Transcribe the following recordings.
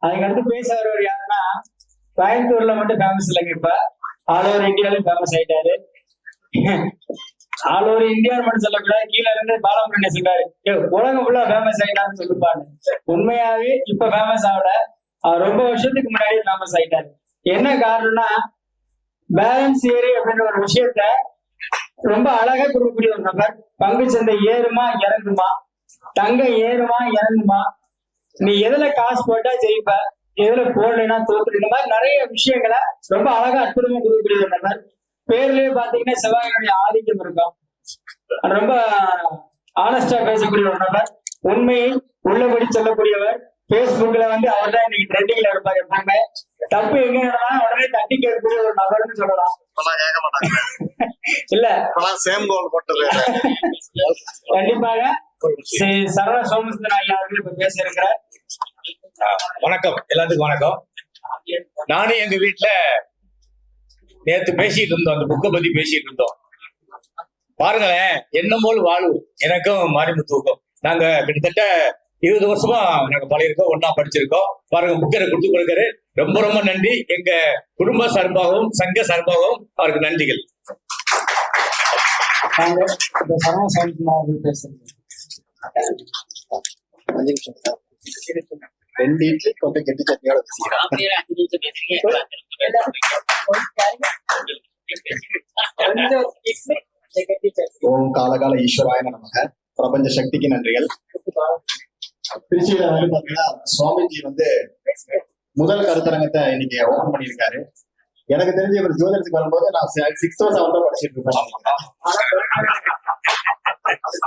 அதுக்கு அடுத்து பேச வருவார் யாருன்னா, கோயம்புத்தூர்ல மட்டும் ஃபேமஸ் இல்லைங்க, இப்ப ஆல் ஓவர் இந்தியாவிலும் ஃபேமஸ் ஆயிட்டாரு. ஆல் ஓவர் இந்தியாவில் மட்டும் சொல்லக்கூடாது, கீழே இருந்து பாலமுருகன் சொல்றாரு உலகம் ஃபுல்லா ஃபேமஸ் ஆயிட்டான்னு சொல்லிப்பாரு. உண்மையாவே இப்ப ஃபேமஸ் ஆகல, அவர் ரொம்ப வருஷத்துக்கு முன்னாடியே ஃபேமஸ் ஆயிட்டாரு. என்ன காரணம்னா, பேலன்ஸ் தியரி அப்படின்ற ஒரு விஷயத்த ரொம்ப அழகா கொடுக்கக்கூடிய ஒரு நபர். பங்கு சந்தை ஏறுமா இறங்குமா, தங்கம் ஏறுமா இறங்குமா, நீ எதுல காசு போட்டா ஜெயிப்ப, எதுல போடலைன்னா தோத்துரு, இந்த மாதிரி நிறைய விஷயங்களை ரொம்ப அழகா அற்புதமா கொடுக்கக்கூடிய ஒரு நபர். பேர்லயே பாத்தீங்கன்னா செவ்வாயினுடைய ஆதிக்கம் இருக்கும். ரொம்ப ஆனஸ்டா பேசக்கூடிய ஒரு நபர், உண்மையை உள்ளபடி சொல்லக்கூடியவர். பேஸ்புக்ல வந்து அவர் தான் இன்னைக்கு ட்ரெண்டிங்ல இருப்பார். எப்பவுமே தப்பு எங்க நடந்தாலும் உடனே தட்டி கேட்கக்கூடிய ஒரு நபர்னு சொல்லலாம். இல்ல கண்டிப்பாக சரவண சோமசுந்தரன் ஐயா அவர்கள் இப்ப பேச இருக்கிறார். வணக்கம், எல்லாத்துக்கும் வணக்கம். நானும் எங்க வீட்டுல நேத்து பேசிட்டு இருந்தோம், அந்த புக்கை பத்தி பேசிட்டு இருந்தோம். பாருங்களேன், என்ன போல் வாழ்வு எனக்கும் மாரிமுத்துவுக்கும். நாங்க கிட்டத்தட்ட 20 வருஷமா நாங்க பழகிருக்கோம், ஒன்னா படிச்சிருக்கோம். பாருங்க, புக்கரை கொடுத்து கொடுக்காரு. ரொம்ப ரொம்ப நன்றி. எங்க குடும்ப சார்பாகவும் சங்க சார்பாகவும் அவருக்கு நன்றிகள். சரவண சோமசுந்தரன் அவர்கள் பேசுறது 2 இட்லி கொஞ்சம் கெட்டி சட்னியோட ஓம் காலகால ஈஸ்வராய நமக. பிரபஞ்ச சக்திக்கு நன்றிகள். திருச்சியில வந்து பாத்தீங்கன்னா சுவாமிஜி வந்து முதல் கருத்தரங்கத்தை இன்னைக்கு ஓபன் பண்ணியிருக்காரு. எனக்கு தெரிஞ்ச இவர் ஜோதிடத்துக்கு வரும்போது நான் 6th or 7th படிச்சுட்டு இருப்பேன்.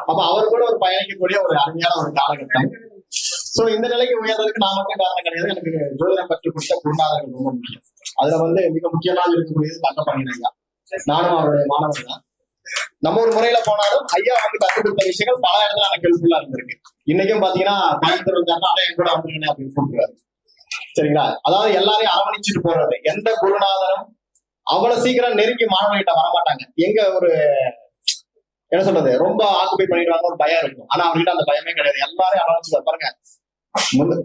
அப்ப அவர் கூட ஒரு பயணிக்கக்கூடிய ஒரு அருமையான ஒரு காலகட்டம். சோ இந்த நிலைக்கு உயர்றதுக்கு நான் மட்டும் காரணம் கிடையாது, எனக்கு ஜோதிடம் கற்றுக் கொடுத்த குருநாதர்கள் ரொம்ப முக்கியம். அதுல வந்து மிக முக்கியமாக இருக்கக்கூடியது தங்கப்பாணி ஐயா. நானும் அவருடைய மாணவர் தான். நம்ம ஒரு முறையில போனாலும் ஐயா வந்து கற்றுக் கொடுத்த விஷயங்கள் பல இடத்துல எனக்கு ஹெல்ப்ஃபுல்லா இருந்திருக்கு. இன்னைக்கும் பாத்தீங்கன்னா கோயம்புத்தூர் வந்தாங்கன்னா என் கூட வந்துருங்க அப்படின்னு கூப்பிடுறாரு. சரிங்களா? அதாவது எல்லாரையும் அரவணைச்சிட்டு போறது. எந்த குருநாதரும் அவ்வளவு சீக்கிரம் நெருங்கி மாணவர்கிட்ட வரமாட்டாங்க. எங்க ஒரு என்ன சொல்றது, ரொம்ப ஆக்குபை பண்ணிடுவாங்க, ஒரு பயம் இருக்கும். ஆனா அவர்கிட்ட அந்த பயமே கிடையாது. எல்லாரையும் அரவணைச்சு பாருங்க.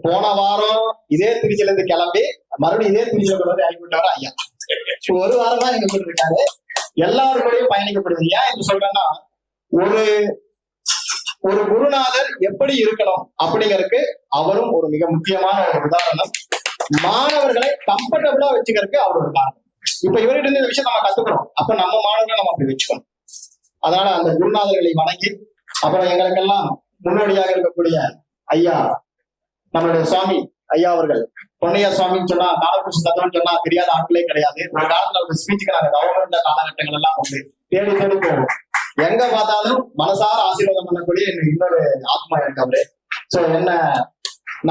போன வாரம் இதே திருச்சியில இருந்து கிளம்பி மறுபடியும் இதே திருச்சியில கொண்டு வந்து இறக்கி விட்டாரு ஐயா. ஒரு வாரம் தான் எங்க கூட இருக்காரு. எல்லாருக்கூடயும் பயணிக்கப்படுது. ஏன் இது சொல்றேன்னா, ஒரு குருநாதர் எப்படி இருக்கணும் அப்படிங்கறதுக்கு அவரும் ஒரு மிக முக்கியமான ஒரு உதாரணம். மாணவர்களை கம்ஃபர்டபுளா வச்சுக்கிறதுக்கு அவர் ஒரு காரணம். இப்ப இவர்கிட்ட இருந்து இந்த விஷயம் நம்ம கத்துக்கிறோம். அப்ப நம்ம மாணவர்களை நம்ம அப்படி வச்சுக்கணும். அதனால அந்த குருநாதர்களை வணங்கி, அப்புறம் எங்களுக்கெல்லாம் முன்னோடியாக இருக்கக்கூடிய ஐயா நம்மளுடைய சுவாமி ஐயா அவர்கள், பொன்னையா சுவாமின்னு சொன்னா, காலகிருஷ்ண தத்துவம் சொன்னா தெரியாத ஆட்களே கிடையாது. ஒரு காலத்துல ஒரு ஸ்பீச்சுக்கு நாங்க தவறு இருந்த காலகட்டங்கள் எல்லாம் உண்டு. தேடி தேடி போவோம். எங்க பார்த்தாலும் மனசார ஆசீர்வாதம் பண்ணக்கூடிய இன்னொரு ஆத்மா எனக்கு அவரு. சோ என்ன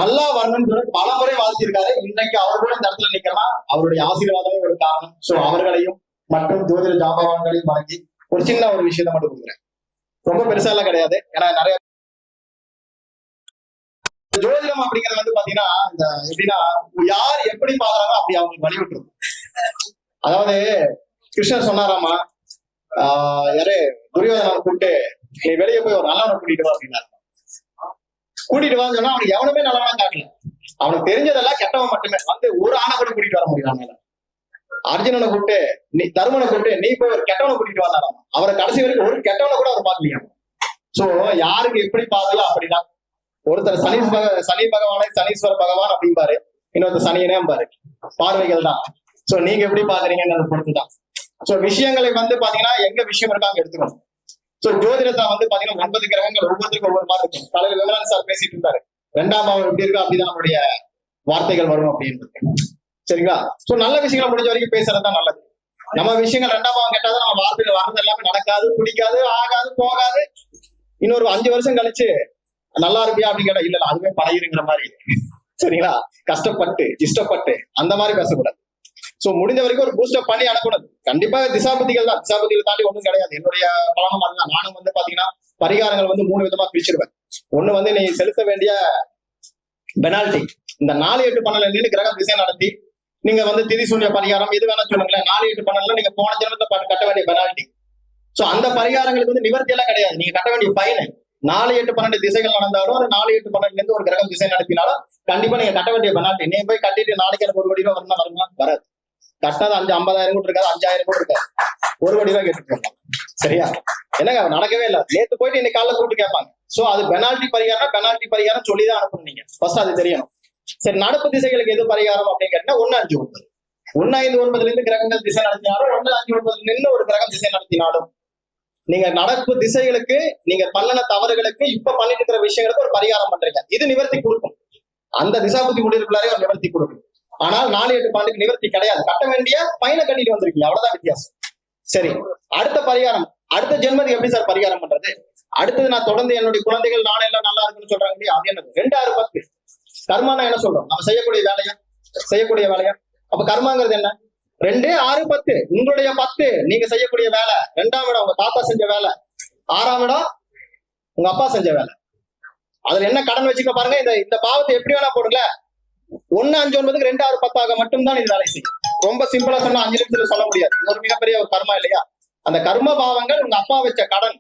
நல்லா வரணும்னு சொல்லி பல முறை வாழ்த்திருக்காரு. இன்னைக்கு அவர் கூட இந்த இடத்துல நிக்கிறனா அவருடைய ஆசீர்வாதமே ஒரு காரணம். சோ அவர்களையும் மற்றும் ஜோதிட ஜாம்பவான்களையும் வணங்கி ஒரு சின்ன ஒரு விஷயத்த மட்டும் கொடுக்குறேன். ரொம்ப பெருசா எல்லாம் கிடையாது. ஏன்னா நிறைய ஜோதிடம் அப்படிங்கிறது வந்து பாத்தீங்கன்னா இந்த எப்படின்னா, யார் எப்படி பாக்குறாங்க அப்படி அவங்களுக்கு வழி விட்டுரும். அதாவது கிருஷ்ணர் சொன்னாராமா, யாரு துரியோதனை கூப்பிட்டு நீ வெளியே போய் ஒரு நல்லவனை கூட்டிட்டு வா அப்படின்னா, கூட்டிட்டு வான்னு சொன்னா அவனுக்கு எவனுமே நல்லவனா காட்டல. அவனுக்கு தெரிஞ்சதெல்லாம் கெட்டவன் மட்டுமே. வந்து ஒரு ஆணை கூட கூட்டிட்டு வர முடியும். அர்ஜுனனை கூப்பிட்டு நீ தருமனை கூப்பிட்டு நீ போய் ஒரு கெட்டவனை கூட்டிட்டு வந்தாராம். அவரை கடைசி வரைக்கும் ஒரு கெட்டவனை கூட அவர் பார்க்கலையா. சோ யாருக்கு எப்படி பாக்கல அப்படிதான். ஒருத்தர் சனி பகவானை சனீஸ்வர பகவான் அப்படிம்பாரு, இன்னொருத்தர் சனியனே பாரு. பார்வைகள் தான். சோ நீங்க எப்படி பாக்குறீங்கன்னு பொறுத்துதான். சோ விஷயங்களை வந்து பாத்தீங்கன்னா எங்க விஷயம் இருக்காங்க எடுத்துக்கணும். சோ ஜோதிடத்தை வந்து பாத்தீங்கன்னா 9 கிரகங்கள் ஒவ்வொருத்தருக்கும் ஒவ்வொரு மாதிரி இருக்கும். தலைவர் விமலன் சார் பேசிட்டு இருந்தாரு, 2ஆம் பாவம் எப்படி இருக்கா அப்படிதான் நம்மளுடைய வார்த்தைகள் வரும் அப்படின்னு. சரிங்களா? சோ நல்ல விஷயங்களை முடிஞ்ச வரைக்கும் பேசுறதுதான் நல்லது. நம்ம விஷயங்கள் 2ஆம் பாவம் கேட்டாதான் நம்ம வார்த்தைகள் வர்றது எல்லாமே நடக்காது, பிடிக்காது, ஆகாது, போகாது. இன்னொரு 5 வருஷம் கழிச்சு நல்லா இருப்பியா அப்படின்னு கேட்டா இல்ல அதுவே பழகிருங்கிற மாதிரி. சரிங்களா? கஷ்டப்பட்டு இஷ்டப்பட்டு அந்த மாதிரி பேசக்கூடாது. சோ முடிஞ்ச வரைக்கும் ஒரு பூஸ்டப் பண்ணி அனுப்பணும். கண்டிப்பா திசாபதிகள் தான், திசாபதிகள் தாண்டி ஒண்ணும் கிடையாது. என்னுடைய பலனும் அதுதான். நானும் வந்து பாத்தீங்கன்னா பரிகாரங்கள் வந்து 3 விதமா பிரிச்சிருவேன். ஒண்ணு வந்து நீ செலுத்த வேண்டிய பெனால்டி. இந்த 4, 8, 12 கிரகம் திசை நடத்தி நீங்க வந்து திதி சூன்ய பரிகாரம் எது வேணா சொல்லுங்களேன். 4, 8, 12 நீங்க போன ஜென்மத்தை கட்ட வேண்டிய பெனால்டி. சோ அந்த பரிகாரங்களுக்கு வந்து நிவர்த்தி எல்லாம் கிடையாது. நீங்க கட்ட வேண்டிய ஃபைன். 4, 8, 12 திசைகள் நடந்தாலும் அது 4, 8, 12 இருந்து ஒரு கிரகம் திசை நடத்தினாலும் கண்டிப்பா நீங்க கட்ட வேண்டிய பெனால்டி. நீங்க போய் கட்டிட்டு நாளைக்கு எனக்கு 1 கோடி ரூபாய் வரணும் வருமா? வராது. கட்டினது 50,000 கூட இருக்காது, 5,000 கூட இருக்காது. 1 கோடி ரூபாய் கேட்டுருக்காங்க. சரியா? என்னங்க நடக்கவே இல்லை. நேத்து போயிட்டு இன்னைக்கு காலைல கூப்பிட்டு கேட்பாங்க. சோ அது பெனால்டி பரிகாரம் சொல்லிதான் அனுப்பணும். நீங்க ஃபர்ஸ்ட் அது தெரியணும். சரி, நடப்பு திசைகளுக்கு எது பரிகாரம் அப்படின்னு கேட்டா 1, 5, 9. 1, 5, 9 இருந்து கிரகங்கள் திசை நடத்தினாலும் 1, 5, 9 நின்று ஒரு கிரகம் திசை நடத்தினாலும் நீங்க நடப்பு திசைகளுக்கு நீங்க பண்ணின தவறுகளுக்கு இப்ப பண்ணிட்டு இருக்கிற விஷயங்களுக்கு ஒரு பரிகாரம் பண்றீங்க. இது நிவர்த்தி கொடுக்கும். அந்த திசாபுத்தி முடிவுக்குள்ளாரே ஒரு நிவர்த்தி கொடுக்கும். ஆனால் 4, 8, 12 நிவர்த்தி கிடையாது. கட்ட வேண்டிய ஃபைனை கட்டிட்டு வந்திருக்கீங்க, அவ்வளவுதான் வித்தியாசம். சரி, அடுத்த பரிகாரம். அடுத்த ஜென்மத்துக்கு எப்படி சார் பரிகாரம் பண்றது? அடுத்தது நான் தொடர்ந்து என்னுடைய குழந்தைகள் நானே எல்லாம் நல்லா இருக்குன்னு சொல்றாங்க இல்லையா? அது என்னது? 2, 6, 10 கர்மானா என்ன சொல்றோம்? நம்ம செய்யக்கூடிய வேலையா? அப்ப கர்மாங்கிறது என்ன? 2, 6, 10 உங்களுடைய 10 நீங்க செய்யக்கூடிய வேலை. 2ஆம் இடம் உங்க தாத்தா செஞ்ச வேலை. 6ஆம் இடம் உங்க அப்பா செஞ்ச வேலை. அதுல என்ன கடன் வச்சுக்க பாருங்க. இந்த பாவத்தை எப்படி வேணா போடுங்க. 1, 5, 9 2, 6, 10 ஆக மட்டும்தான் இது வேலை செய்யும். ரொம்ப சிம்பிளா சொன்னா 5 நிமிஷத்துல சொல்ல முடியாது. இது ஒரு மிகப்பெரிய ஒரு கர்மா இல்லையா? அந்த கர்ம பாவங்கள் உங்க அப்பா வச்ச கடன்,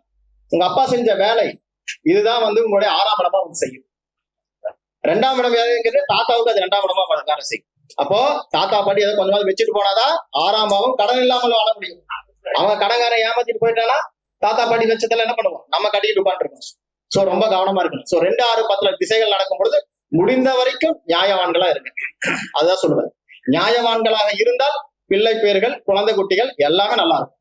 உங்க அப்பா செஞ்ச வேலை, இதுதான் உங்களுடைய 6ஆம் இடமா செய்யும். 2ஆம் இடம் வேலைங்கிறது தாத்தாவுக்கு அது 2ஆம் இடமா வேலை செய்யும். அப்போ தாத்தா பாட்டி ஏதோ கொஞ்சமாவது வச்சுட்டு போனாதான் 6ஆம் பாவம் கடன் இல்லாமல் வாழ முடியும். அவங்க கடன்காரன் ஏமாத்திட்டு போயிட்டானா தாத்தா பாட்டி வச்சதெல்லாம் என்ன பண்ணுவோம்? நம்ம கட்டிட்டு உட்காந்துருக்கோம். சோ ரொம்ப கவனமா இருக்கணும். சோ 2, 6, 10 திசைகள் நடக்கும் பொழுது முடிந்த வரைக்கும் நியாயவான்களா இருக்கு. அதுதான் சொல்லுவேன். நியாயவான்களாக இருந்தால் பிள்ளை பேர்கள், குழந்தை குட்டிகள் எல்லாமே நல்லா இருக்கும்.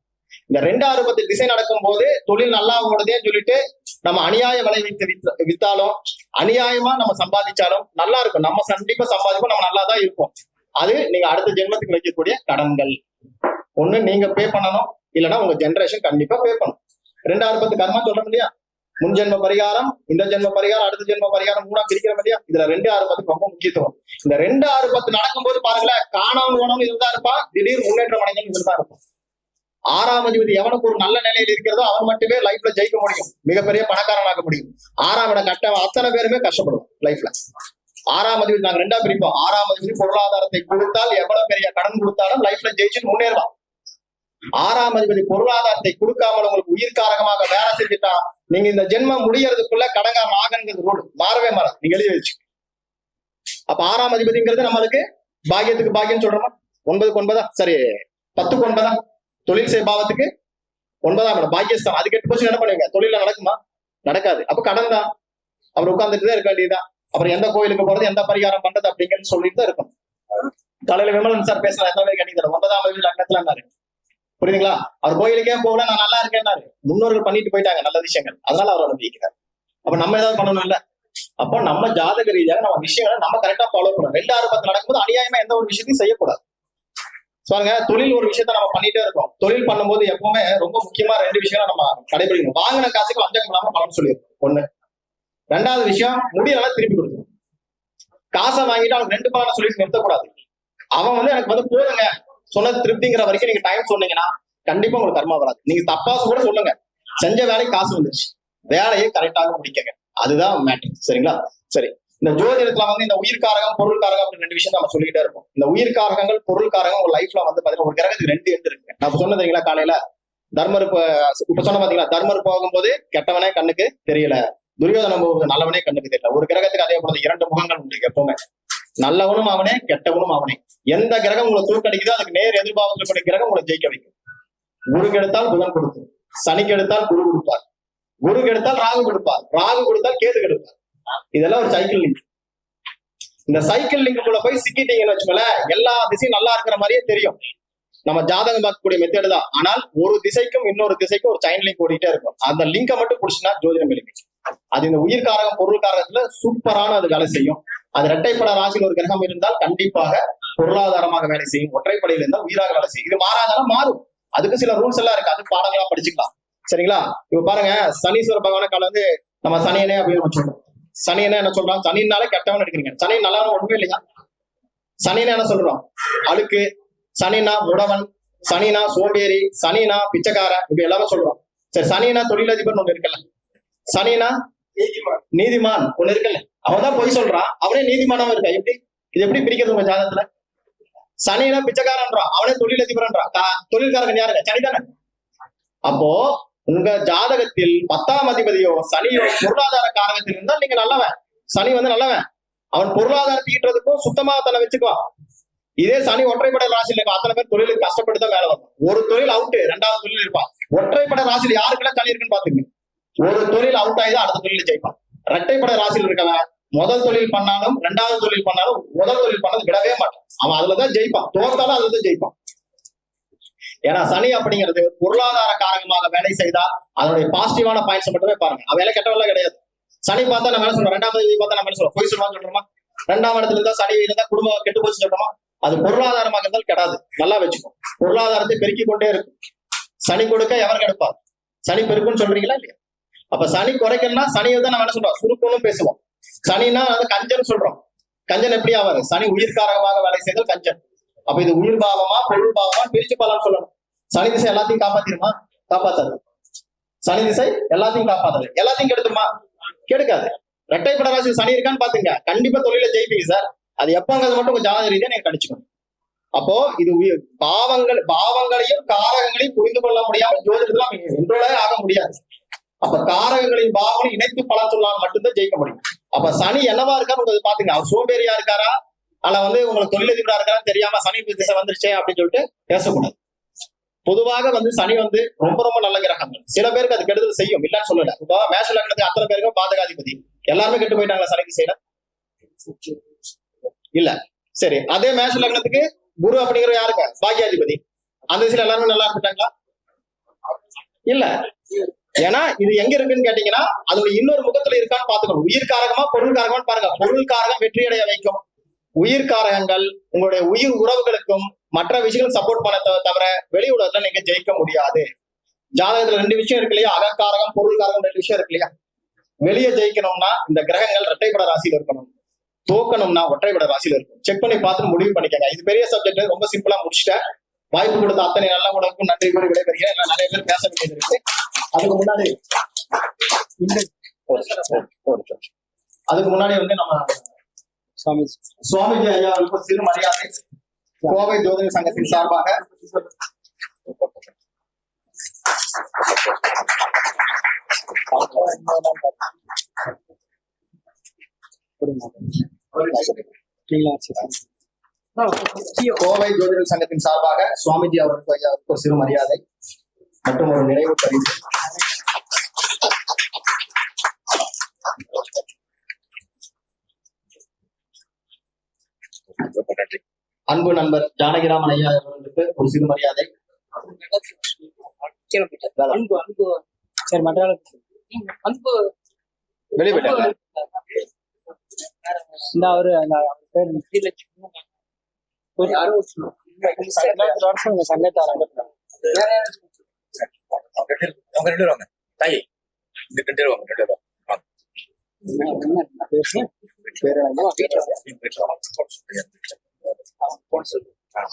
இந்த 2, 6, 10 திசை நடக்கும் போது தொழில் நல்லா ஓடுதேன்னு சொல்லிட்டு நம்ம அநியாய விலை வித்தாலும் அநியாயமா நம்ம சம்பாதிச்சாலும் நல்லா இருக்கும். நம்ம கண்டிப்பா சம்பாதிப்போம், நம்ம நல்லா தான் இருப்போம். அது நீங்க அடுத்த ஜென்மத்துக்கு வைக்கக்கூடிய கடன்கள். ஒண்ணு நீங்க பே பண்ணணும், இல்லைன்னா உங்க ஜெனரேஷன் கண்டிப்பா பே பண்ணணும். 2, 6, 10 கர்மா சொல்றோம் இல்லையா? முன் ஜென்ம பரிகாரம், இந்த ஜென்ம பரிகாரம், அடுத்த ஜென்ம பரிகாரம் 3ஆ பிரிக்கிறோம் இல்லையா? இதுல 2, 6, 10 ரொம்ப முக்கியத்துவம். இந்த 2, 6, 10 நடக்கும்போது பாருங்களேன், காணாமல் போனவங்க இருந்தா இருப்பான், திடீர் முன்னேற்றம் அடைஞ்சவங்க இருந்தா இருப்பான். 6ஆம் அதிபதி எவனுக்கு ஒரு நல்ல நிலையில் இருக்கிறதோ அவன் மட்டுமே லைஃப்ல ஜெயிக்க முடியும், மிகப்பெரிய பணக்காரனாக முடியும். 6ஆம் இடம் கட்டவன் அத்தனை பேருமே கஷ்டப்படுவோம் லைஃப்ல. 6ஆம் அதிபதி நாங்க 2ஆ பிரிப்போம். 6ஆம் அதிபதி பொருளாதாரத்தை கொடுத்தால் எவ்வளவு பெரிய கடன் கொடுத்தாலும் லைஃப்ல ஜெயிச்சுட்டு முன்னேறுவான். 6ஆம் அதிபதி பொருளாதாரத்தை கொடுக்காமல் உங்களுக்கு உயிர்காரகமாக வேலை செஞ்சுட்டா நீங்க இந்த ஜென்மம் முடியறதுக்குள்ள கடங்காம ஆகணுங்கிறது ரூல் மாறவே மாறாது. நீங்க எழுதி வச்சு. அப்ப 6ஆம் அதிபதிங்கிறது நம்மளுக்கு பாக்கியத்துக்கு பாக்கியம் சொல்றோமா? 9க்கு 9 சரி, 10க்கு 9 தொழில் செய்பாவத்துக்கு 9ஆம் இடம் பாக்கியஸ்தான். அது கெட்டு போச்சு என்ன பண்ணுவீங்க? தொழில நடக்குமா? நடக்காது. அப்ப கடன் தான். அவர் உட்கார்ந்துட்டு தான் இருக்க வேண்டியதுதான். அப்புறம் எந்த கோயிலுக்கு போறது, எந்த பரிகாரம் பண்றது அப்படிங்கிறது சொல்லிட்டு தான் இருக்கும். காலையில விமலன் சார் பேசலாம், எந்த மாதிரி கேட்டீங்க 9ஆம் அதிபதி லக்னத்துல. புரியுதுங்களா? அவர் கோயிலுக்கே போகல, நான் நல்லா இருக்கேன்னாரு. முன்னோர்கள் பண்ணிட்டு போயிட்டாங்க நல்ல விஷயங்கள், அதனால அவர் அனுபவிக்கிறார். அப்ப நம்ம ஏதாவது பண்ணணும் இல்ல? அப்போ நம்ம ஜாதக ரீதியாக நம்ம விஷயங்களை நம்ம கரெக்டா ஃபாலோ பண்ணணும். 2, 6, 10 நடக்கும்போது அநியாயமா எந்த ஒரு விஷயத்தையும் செய்யக்கூடாது. பாருங்க, தொழில் ஒரு விஷயத்த நம்ம பண்ணிட்டே இருக்கோம். தொழில் பண்ணும்போது எப்பவுமே ரொம்ப முக்கியமா 2 விஷயம் நம்ம கடைபிடிக்கணும். வாங்கின காசுக்கு வஞ்சகம் இல்லாம பலன் சொல்லியிருக்கோம். 1. 2வது விஷயம், முடியலாம் திருப்பி கொடுக்கணும். காசை வாங்கிட்டு அவனுக்கு 2 பலனை சொல்லிட்டு நிறுத்தக்கூடாது. அவன் எனக்கு போதுங்க சொன்னது திருப்திங்கிற வரைக்கும் நீங்க டைம் சொன்னீங்கன்னா கண்டிப்பா உங்களுக்கு கர்மா வராது. நீங்க தப்பா கூட சொல்லுங்க, செஞ்ச வேலைக்கு காசு வந்துருச்சு, வேலையை கரெக்டாக முடிக்கங்க. அதுதான் மேட்டர். சரிங்களா? சரி, இந்த ஜோதிடத்துல இந்த உயிர்காரகம், பொருள்காரகம் அப்படின்னு 2 விஷயம் நம்ம சொல்லிக்கிட்டே இருப்போம். இந்த உயிர்காரகங்கள், பொருள்காரகம் உங்க லைஃப்ல பாத்தீங்கன்னா ஒரு கிரகத்துக்கு 2 எண்டு இருக்கு. நான் சொன்னதுங்களா காலையில தர்மர் இப்ப சொன்ன பாத்தீங்களா, தர்மர் போகும்போது கெட்டவனே கண்ணுக்கு தெரியல, துரியோதனம் போகும்போது நல்லவனே கண்ணுக்கு தெரியல. ஒரு கிரகத்துக்கு அதே போல 2 முகங்கள் உண்டு எப்பவுமே. நல்லவனும் அவனே, கெட்டவனும் அவனே. எந்த கிரகம் உங்களை தூக்கடிக்குதோ அதுக்கு நேர் எதிர்பார்க்கக்கூடிய கிரகம் உங்களை ஜெயிக்க வைக்கும். குருக்கு எடுத்தால் புதன் கொடுக்கும், சனிக்கு எடுத்தால் குரு கொடுப்பார், குருக்கு எடுத்தால் ராகு கொடுப்பார், ராகு கொடுத்தால் கேது கொடுப்பார். இதெல்லாம் ஒரு சைக்கிள் லிங்க். இந்த சைக்கிள் லிங்க்குள்ள போய் சிக்கிட்டீங்கன்னு வச்சுக்கோங்களேன், எல்லா திசையும் நல்லா இருக்கிற மாதிரியே தெரியும். நம்ம ஜாதகம் பார்க்கக்கூடிய மெத்தேடு தான். ஆனால் ஒரு திசைக்கும் இன்னொரு திசைக்கும் ஒரு செயின் லிங்க் ஓடிட்டே இருக்கும். அந்த லிங்கை மட்டும் பிடிச்சினா ஜோதிடம் எழுதி. அது இந்த உயிர்காரகம், பொருள்காரகத்துல சூப்பரான அது வேலை செய்யும். அது இரட்டைப்பட ராசியில் ஒரு கிரகம் இருந்தால் கண்டிப்பாக பொருளாதாரமாக வேலை செய்யும். ஒற்றைப்படையில் இருந்தால் உயிராக வேலை செய்யும். இது மாறாதாலும் மாறும். அதுக்கு சில ரூல்ஸ் எல்லாம் இருக்கு, அது பாடங்களா படிச்சுக்கலாம். சரிங்களா? இப்ப பாருங்க, சனீஸ்வர பகவான கால நம்ம சனியனே அப்படின்னு சொல்றோம். சனியனே என்ன சொல்றோம்? சனினால கெட்டவன் எடுக்கிறீங்க. சனி நல்லவன் ஒண்ணுமே இல்லையா? சனினா என்ன சொல்றோம்? அழுக்கு, சனினா முடவன், சனினா சோம்பேறி, சனினா பிச்சைக்காரன், இப்படி எல்லாமே சொல்றோம். சரி, சனினா தொழிலதிபர் ஒண்ணு இருக்குல்ல, சனினா நீதிமான் ஒண்ணு இருக்குல்ல, அவன்தான் பொய் சொல்றான், அவனே நீதிமானவன் இருக்கா? எப்படி இது எப்படி பிரிக்கிறது உங்க ஜாதகத்துல? சனினா பிச்சைக்காரன்றான், அவனே தொழிலதிபர்ன்றான். தொழில்காரன் யாருங்க? சனிதானே. அப்போ உங்க ஜாதகத்தில் 10ஆம் அதிபதியோ சனியோ பொருளாதார காரகத்தில் இருந்தால் நீங்க நல்லவன். சனி வந்து நல்லவன், அவன் பொருளாதாரத்தை ஈட்டுறதுக்கும் சுத்தமா தன்னை வச்சுக்குவான். இதே சனி ஒற்றைப்படை ராசியில இருக்கும், அத்தனை பேர் தொழிலுக்கு கஷ்டப்பட்டு தான் மேல வரும். ஒரு தொழில் அவுட்டு, 2வது தொழில் இருப்பான். ஒற்றைப்படை ராசியில யாருக்கெல்லாம் சனி இருக்குன்னு பாத்துங்க. ஒரு தொழில் அவுட் ஆகிதான் அடுத்த தொழில ஜெயிப்பான். இரட்டைப்படை ராசியில் இருக்கவன் முதல் தொழில் பண்ணாலும் 2வது தொழில் பண்ணாலும் முதல் தொழில் பண்ணது விடவே மாட்டான். அவன் அதுலதான் ஜெயிப்பான், தோத்தாலும் அதுலதான் ஜெயிப்பான். ஏன்னா சனி அப்படிங்கிறது பொருளாதார காரகமாக வேலை செய்தால் அதனுடைய பாசிட்டிவான பாயிண்ட்ஸ் மட்டுமே பாருங்க. அவன் வேலை கெட்டவெல்லாம் கிடையாது. சனி பார்த்தா நம்ம என்ன சொல்றோம், 2ஆம் தேதி பார்த்தா நம்ம என்ன சொல்றோம், பொய் சொல்லுவான்னு சொல்றோமா? 2ஆம் இடத்துல இருந்தா சனி இருந்தா குடும்பம் கெட்டு போச்சு சொல்றோமா? அது பொருளாதாரமாக இருந்தால் கெடாது, நல்லா வச்சுக்கோ. பொருளாதாரத்தை பெருக்கிக் கொண்டே இருக்கும். சனி கொடுக்க எவர் கெடுப்பார்? சனி பெருக்குன்னு சொல்றீங்களா இல்லையா? அப்ப சனி குறைக்கணும்னா சனியை தான் நம்ம என்ன சொல்றோம், சுருக்கம்னு பேசுவோம். சனினா அது கஞ்சன் சொல்றோம். கஞ்சன் எப்படி ஆவாரு? சனி உயிர்காரகமாக வேலை செய்தல் கஞ்சன். அப்ப இது உயிர் பாவமா பொருள் பாவமா பிரிச்சு பலன்னு சொல்லணும். சனி திசை எல்லாத்தையும் காப்பாத்திருமா? காப்பாத்தாது. சனி திசை எல்லாத்தையும் காப்பாத்தாது. எல்லாத்தையும் கெடுத்துமா? கெடுக்காது. இரட்டைப்பட ராசி சனி இருக்கான்னு பாத்துங்க, கண்டிப்பா தொழில ஜெயிப்பீங்க சார். அது எப்பங்கிறது மட்டும் கொஞ்சம் ஜாதக ரீதியா நீங்க கடிச்சுக்கணும். அப்போ இது பாவங்களையும் காரகங்களையும் புரிந்து கொள்ள முடியாம ஜோதிடத்துல என்றோட ஆக முடியாது. அப்ப காரகங்களையும் பாவங்களையும் இணைத்து பலன் சொல்லலாம் மட்டும்தான் ஜெயிக்க முடியும். அப்ப சனி என்னவா இருக்காரு பாத்துங்க. அவர் சோம்பேறியா இருக்காரா, அல்ல வந்து உங்களுக்கு தொழிலதிபரா இருக்காரான்னு தெரியாம சனி திசை வந்துருச்சே அப்படின்னு சொல்லிட்டு பேசக்கூடாது. பொதுவாக வந்து சனி வந்து ரொம்ப ரொம்ப நல்ல கிரகங்கள். சில பேருக்கு அது கெடுதல் செய்யும், இல்லன்னு சொல்லல. இப்போ மேஷ லக்னத்துக்கு அத்தனை பேருக்கும் பாதகாதிபதி, எல்லாருமே கெட்டு போயிட்டாங்களா சனி திசையில? இல்ல. சரி, அதே மேஷ லக்னத்துக்கு குரு அப்படிங்கிற யாருங்க பாக்கியாதிபதி, அந்த திசையில எல்லாருமே நல்லா இருந்துட்டாங்களா? இல்ல. ஏன்னா இது எங்க இருக்குன்னு கேட்டீங்கன்னா அதோட இன்னொரு முகத்துல இருக்கான்னு பாத்துக்கணும். உயிர் காரகமா பொருள் காரகமான்னு பாருங்க. பொருள் காரகம் வெற்றியடைய வைக்கும். உயிர் காரகங்கள் உங்களுடைய உயிர் உறவுகளுக்கும் மற்ற விஷயங்கள் சப்போர்ட் பண்ண தவிர வெளி உலகத்துல நீங்க ஜெயிக்க முடியாது. ஜாதகத்துல 2 விஷயம் இருக்கு இல்லையா, அகக்காரகம் பொருள் காரகம் 2 விஷயம் இருக்கு இல்லையா. வெளியே ஜெயிக்கணும்னா இந்த கிரகங்கள் இரட்டைப்பட ராசியில இருக்கணும், தோக்கணும்னா ஒற்றைப்பட ராசியில இருக்கும். செக் பண்ணி பார்த்துட்டு முடிவு பண்ணிக்கங்க. இது பெரிய சப்ஜெக்ட், ரொம்ப சிம்பிளா முடிச்சுட்டேன். வாய்ப்பு கொடுத்த அத்தனை நல்ல உடலுக்கும் நன்றி கூறி விடைபெறுகிறேன். நிறைய பேர் பேச வேண்டியது இருக்கு. அதுக்கு முன்னாடி வந்து நம்ம சுவாமிஜி ஐயா அவர்களுக்கு சிறு மரியாதை கோவை ஜோதிட சங்கத்தின் சார்பாக கோவை ஜோதிட சங்கத்தின் சார்பாக சுவாமிஜி அவர்களுக்கு ஐயாவுக்கு ஒரு சிறு மரியாதை மற்றும் ஒரு நினைவு பரிசு. அன்பு நண்பர் ஜானகிராமன் ஐயா அவர்களுக்கு ஒரு சிறு மரியாதை. வெளிப்பட்டாங்க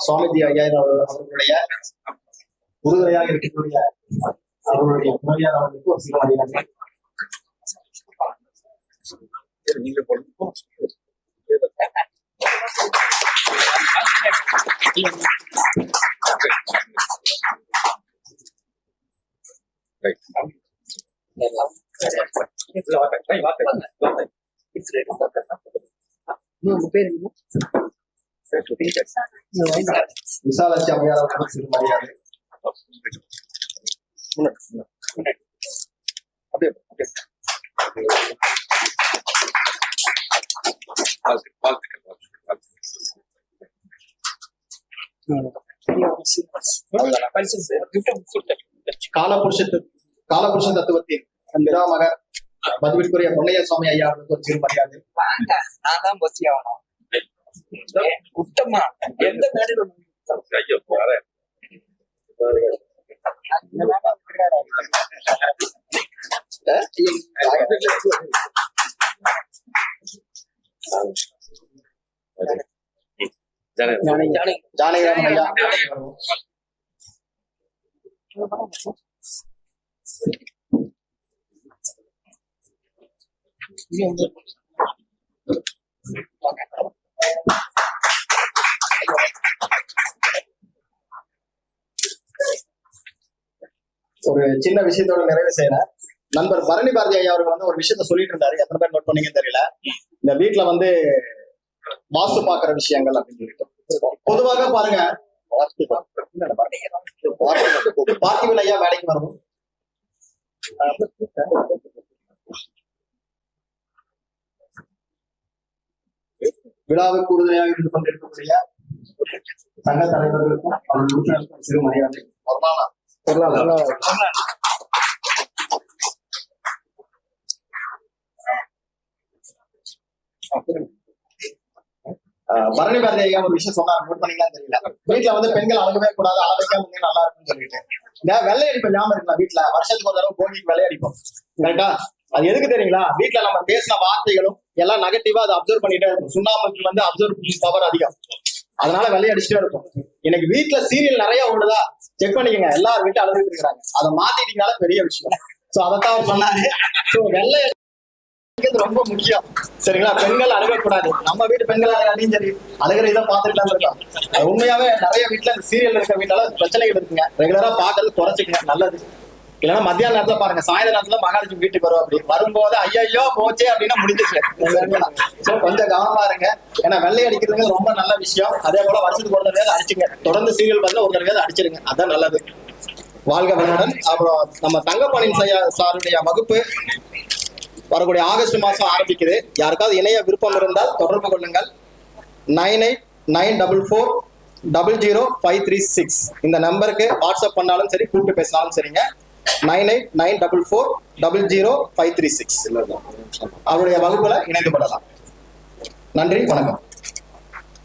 சுவாமிஜி ஐயா அவர்களுடைய உறுதுணையாக இருக்கக்கூடிய அவர்களுடைய துணைவியார் அவர்களுக்கு ஒரு சில மரியாதை. விசாலாட்சி அம்மையார் அவர்களுக்கு சிறு மரியாதை. காலபுருஷ தத்துவத்தின் பிதாமகர் மதிப்பிற்குரிய பொன்னையா சுவாமி ஐயா அவர்களுக்கு ஒரு சிறு மரியாதை. நான் தான் பசி ஆகணும் உத்தமா எந்த மேடையில் ஜானகிராமன் ஐயா ஒரு சின்ன விஷயத்தோட நிறைவு செய்யறேன். நண்பர் பரணி பாரதி ஐயா அவர்கள் வந்து ஒரு விஷயத்த சொல்லிட்டு இருந்தாரு. எத்தனை பேர் நோட் பண்ணீங்கன்னு தெரியல. இந்த வீட்டுல வந்து வாஸ்து பாக்குற விஷயங்கள் அப்படின்னு சொல்லிட்டு பொதுவாக பாருங்க, பார்த்திபன் ஐயா வேலைக்கு வரணும். விழாவுக்கு உறுதுணையாக இருந்து கொண்டிருக்கக்கூடிய சங்க தலைவர்களுக்கும் அவர்கள் உறுப்பினருக்கும் சிறு மரியாதை. பரணி பாரதி ஐயா ஒரு விஷயம் சொன்னாங்க, நோட் பண்ணீங்களான்னு தெரியல. வீட்டுல வந்து பெண்கள் அழகவே கூடாது, அழகைக்கா வந்து நல்லா இருக்குன்னு சொல்லிட்டு இந்த வெள்ளை அடிப்போம் ஞாபகம் இருக்குல்ல? வீட்டுல வருஷத்துக்கு ஒரு தடவை போகிக்கு வெள்ளை அடிப்போம், கரெக்டா? அது எதுக்கு தெரியுங்களா? வீட்டுல நம்ம பேசின வார்த்தைகளும் எல்லாம் நெகட்டிவா அதை அப்சர்வ் பண்ணிட்டே இருக்கும். சுண்ணாம்புக்கு வந்து அப்சர்வ் பவர் அதிகம், அதனால வெள்ளை அடிச்சுட்டே இருக்கும். இன்னைக்கு வீட்டுல சீரியல் நிறைய ஓடுதா செக் பண்ணிக்கங்க, எல்லாரும் வீட்டு அழுதுட்டு இருக்கிறாங்க. அதை மாத்திட்டீங்கனால பெரிய விஷயம். சோ அதைத்தான் அவர் சொன்னாரு. சோ வெள்ளை ரொம்ப முக்கியம், சரிங்களா? பெண்கள் அழுகக்கூடாது. நம்ம வீட்டு பெண்கள் அழுகாதையும் சரி, அழுகிற இதை பார்த்துட்டு இருக்கோம். உண்மையாவே நிறைய வீட்டுல இந்த சீரியல் இருக்கிற வீட்டால பிரச்சனைகள் இருக்குங்க. ரெகுலரா பாக்குறது குறைச்சிக்கங்க, நல்லது. இல்லைன்னா மத்தியான நேரத்துல பாருங்க, சாயந்தர நேரத்துல மகாலட்சுமி வீட்டுக்கு வரும். அப்படி வரும்போது ஐயோ போச்சே அப்படின்னா முடிஞ்சிச்சு. கொஞ்சம் கவனமா இருங்க. ஏன்னா வெள்ளை அடிக்கிறது ரொம்ப நல்ல விஷயம். அதே போல வருஷத்துக்கு ஒரு தடவை அடிச்சுங்க. தொடர்ந்து சீரியல் பார்த்து ஒரு தடவை அடிச்சிருங்க, அதான் நல்லது. வாழ்க வளமுடன். அப்புறம் நம்ம தங்கப்பாணியின் சாருடைய வகுப்பு வரக்கூடிய ஆகஸ்ட் மாசம் ஆரம்பிக்குது. யாருக்காவது இணைய விருப்பம் இருந்தால் தொடர்பு கொள்ளுங்கள். 9894000536 இந்த நம்பருக்கு வாட்ஸ்அப் பண்ணாலும் சரி, கூப்பிட்டு பேசினாலும் சரிங்க. 9894000536 அவருடைய வகுப்புல இணைந்து கொள்ளலாம். நன்றி, வணக்கம்.